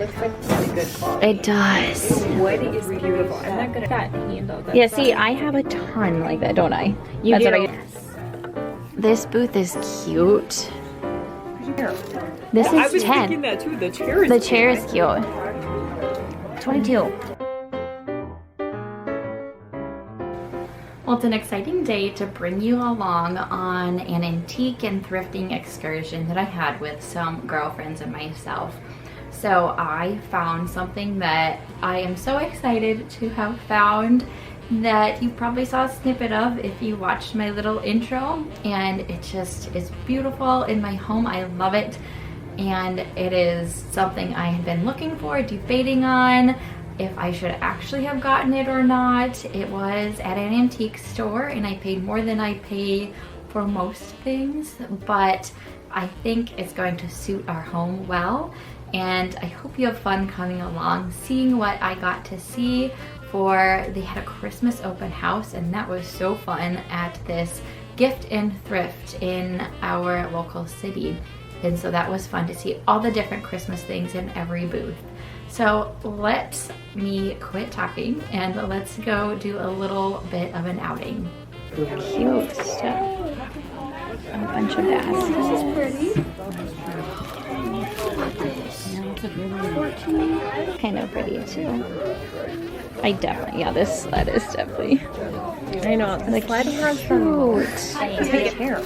looks like really good quality. It does. Wood is beautiful. I'm not good at that handle. Yeah, see, I have a ton like that, don't I? You That's do. what I. This booth is cute. This I is was 10. thinking that too. The chair is The chair is cute. 22. Well, it's an exciting day to bring you along on an antique and thrifting excursion that I had with some girlfriends and myself. So I found something that I am so excited to have found that you probably saw a snippet of if you watched my little intro, and it just is beautiful in my home. I love it, and it is something I have been looking for, debating on if I should actually have gotten it or not. It was at an antique store and I paid more than I pay for most things, but I think it's going to suit our home well, and I hope you have fun coming along, seeing what I got to see. They had a Christmas open house, and that was so fun at this gift and thrift in our local city. And so that was fun to see all the different Christmas things in every booth. So let me quit talking and let's go do a little bit of an outing. Cute stuff. A bunch of baskets. This is pretty. Kind of pretty too. I definitely, yeah, this sled is definitely. I know. The sled has cute. chair.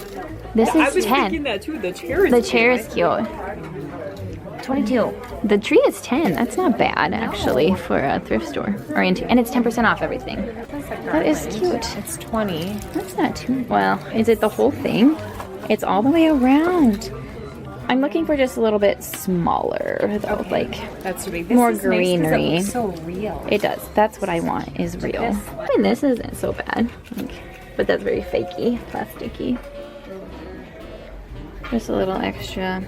This I is was 10. thinking that too. The chair is The chair is cute. 22. The tree is 10. That's not bad actually for a thrift store or antique, and it's 10% off everything. That is cute. It's 20. That's not too well. Is it the whole thing? It's all the way around. I'm looking for just a little bit smaller though, like That's big. more greenery. Nice, it looks so real. It does. That's what I want, is real. I mean, this isn't so bad, like, but that's very fakey, plasticky. Just a little extra.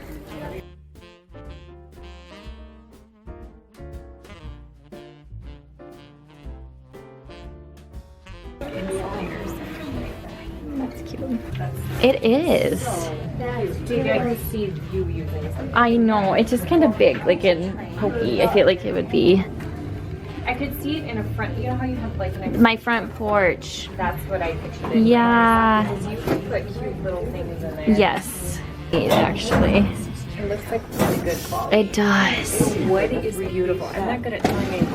That's cute. It is. Do you ever see you using something? I know, it's just kind of big, like in hokey. I feel like it would be I could see it in a front. You know how you have like an my front porch. That's what I pictured. It Yeah. because you can put cute little things in there. Yes. Actually. It looks like really good quality. It does. Wood is beautiful. I'm not good at telling you.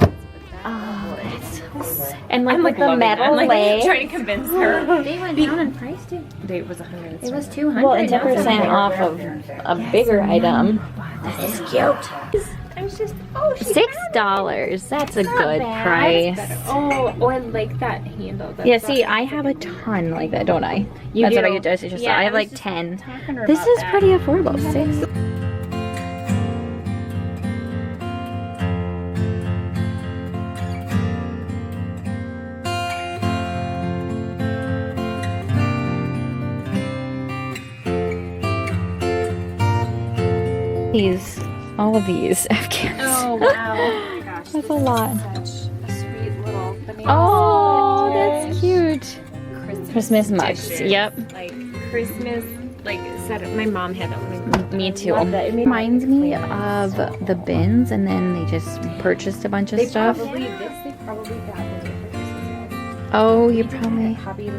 Oh, it's so, and like I'm with the loving it. metal I'm like legs. trying to convince her. They went down in price too. It was 100. It was 200. Well, and 10% off of a bigger item. This is cute. I was just, oh, she $6. That's a good bad. price. Oh, I like that handle. That's Yeah, see, I have a ton like that, don't I? You That's do. what I just saw. Yeah, I have I was like just 10. talking to her This about is that. pretty affordable. 6. All of these Afghans. Oh, wow. Oh, my gosh. That's a lot. Such a sweet little banana. Oh, that's cute. Christmas mugs. dishes. Yep. Like Christmas, like my mom had that one. Me too. Love that. It made- Reminds me of the bins, and then they just purchased a bunch of stuff. They probably got this for Christmas. Oh, you probably. Hobby.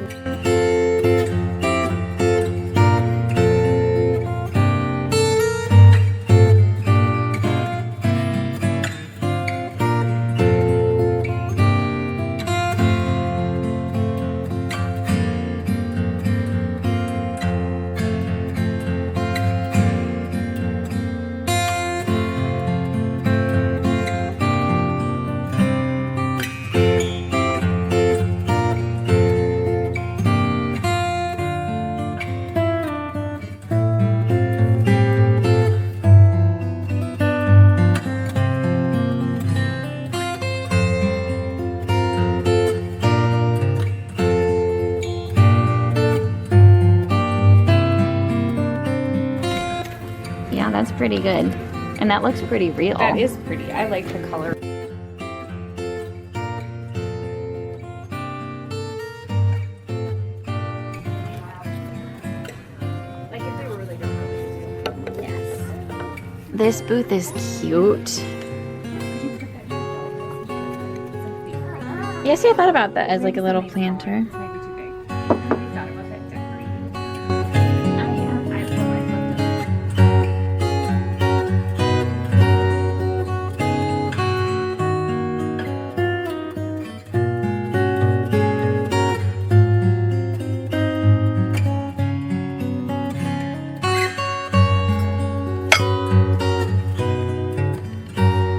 That's pretty good. And that looks pretty real. That is pretty. I like the color. Like if they were really good. Yes. This booth is cute. Yes, I thought about that as like a little planter. This might be too big. I thought about that decorating. I have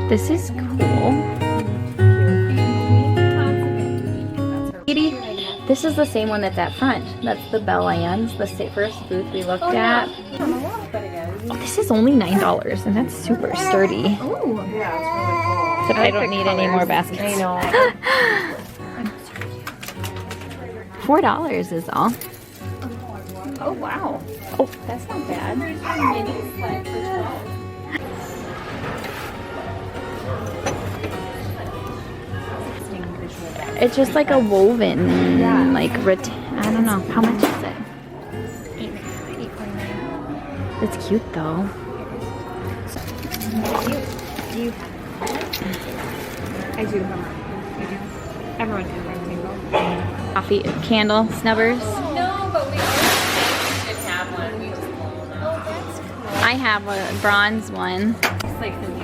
This is cool. Katie, this is the same one that's at front. That's the Bell-Ann's, the first booth we looked at. Oh, this is only $9, and that's super sturdy. Oh, yeah, it's really cool. Except I don't need any more baskets. I know. $4 is all. Oh, wow. Oh, That's not bad. There's a mini sled for 12. it's just like a woven, like, I don't know. How much is it? $8.49. It's cute though. Do you I do have one. I do. Everyone has one single. Coffee candle snubbers. No, but we always should have one. We just won't. Oh, that's cool. I have a bronze one. It's like the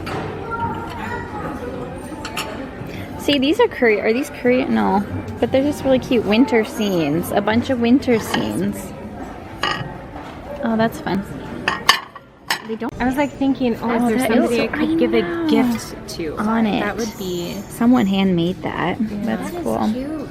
See, these are Korean. Are these Korean? No. But they're just really cute. Winter scenes. A bunch of winter scenes. Oh, that's fun. They don't. I was like thinking, oh, is there that somebody is- I could give a gift to? On it. That would be. Someone handmade that. That's cool. Cute.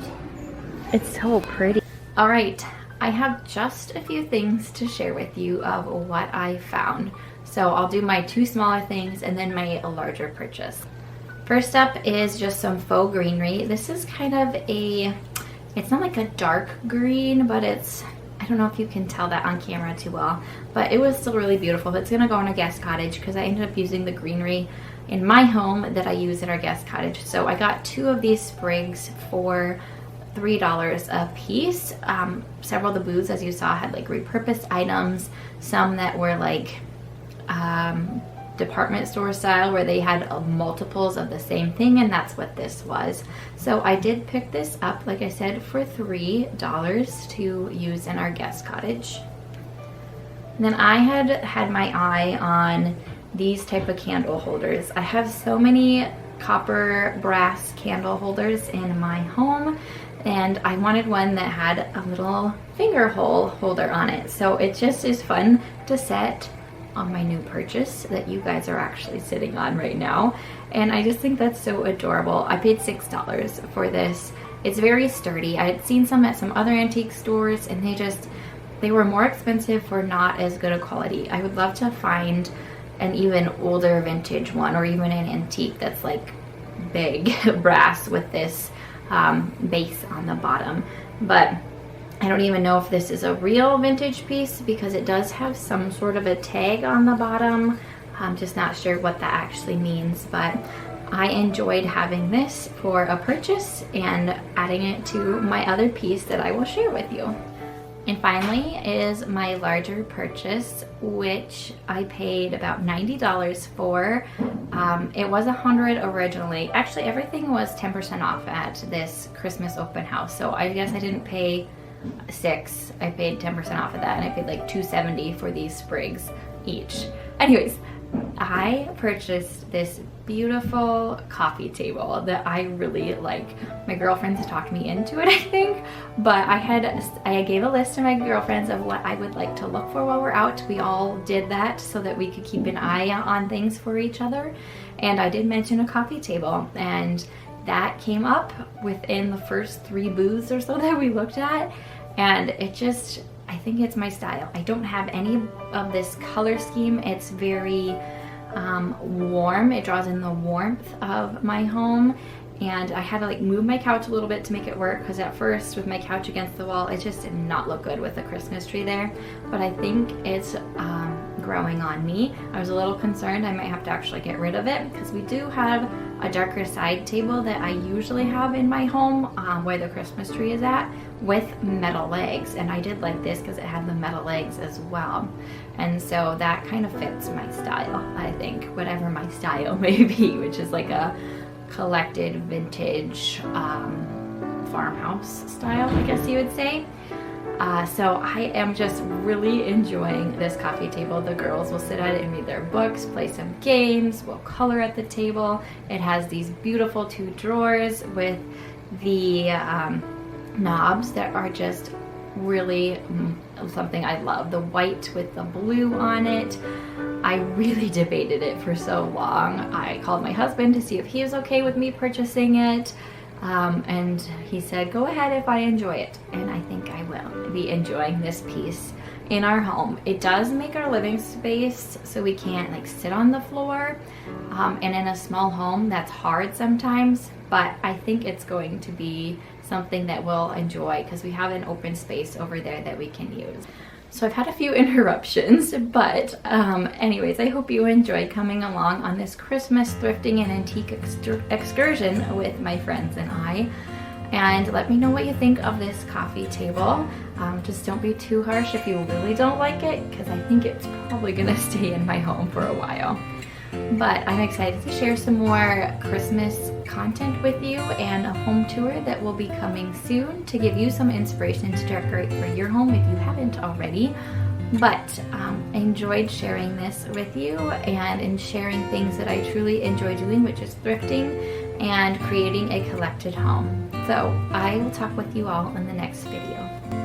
It's so pretty. All right. I have just a few things to share with you of what I found. So I'll do my two smaller things and then my larger purchase. First up is just some faux greenery. This is kind of it's not like a dark green, but it's, I don't know if you can tell that on camera too well, but it was still really beautiful. It's gonna go in a guest cottage because I ended up using the greenery in my home that I use at our guest cottage. So I got 2 of these sprigs for $3 a piece. Several of the booths, as you saw, had like repurposed items, some that were like department store style where they had multiples of the same thing, and that's what this was. So I did pick this up, like I said, for $3 to use in our guest cottage. And then I had my eye on these type of candle holders. I have so many copper brass candle holders in my home, and I wanted one that had a little finger hole holder on it. So it just is fun to set on my new purchase that you guys are actually sitting on right now, and I just think that's so adorable. I paid $6 for this. It's very sturdy. I had seen some at some other antique stores, and they were more expensive for not as good a quality. I would love to find an even older vintage one, or even an antique that's like big brass with this base on the bottom. But I don't even know if this is a real vintage piece because it does have some sort of a tag on the bottom. I'm just not sure what that actually means, but I enjoyed having this for a purchase and adding it to my other piece that I will share with you. And finally is my larger purchase, which I paid about $90 for. It was $100 originally. Actually, everything was 10% off at this Christmas open house, so I guess I didn't pay $6. I paid 10% off of that, and I paid like $2.70 for these sprigs each. Anyways, I purchased this beautiful coffee table that I really like. My girlfriends talked me into it, I think, but I gave a list to my girlfriends of what I would like to look for while we're out. We all did that so that we could keep an eye on things for each other, and I did mention a coffee table, and that came up within the first 3 booths or so that we looked at, and it just, I think it's my style. I don't have any of this color scheme. It's very warm. It draws in the warmth of my home, and I had to like move my couch a little bit to make it work, because at first with my couch against the wall, it just did not look good with the Christmas tree there. But I think it's growing on me. I was a little concerned I might have to actually get rid of it, because we do have a darker side table that I usually have in my home where the Christmas tree is at, with metal legs, and I did like this because it had the metal legs as well, and so that kind of fits my style, I think, whatever my style may be, which is like a collected vintage farmhouse style, I guess you would say. So I am just really enjoying this coffee table. The girls will sit at it and read their books, play some games, we'll color at the table. It has these beautiful 2 drawers with the knobs that are just really something I love. The white with the blue on it. I really debated it for so long. I called my husband to see if he was okay with me purchasing it. And he said, go ahead if I enjoy it. And I think I will be enjoying this piece in our home. It does make our living space so we can't like sit on the floor. And in a small home, that's hard sometimes, but I think it's going to be something that we'll enjoy because we have an open space over there that we can use. So I've had a few interruptions, but anyways, I hope you enjoyed coming along on this Christmas thrifting and antique excursion with my friends and I. And let me know what you think of this coffee table. Just don't be too harsh if you really don't like it, because I think it's probably gonna stay in my home for a while. But I'm excited to share some more Christmas content with you and a home tour that will be coming soon to give you some inspiration to decorate for your home if you haven't already. But I enjoyed sharing this with you and in sharing things that I truly enjoy doing, which is thrifting and creating a collected home. So I will talk with you all in the next video.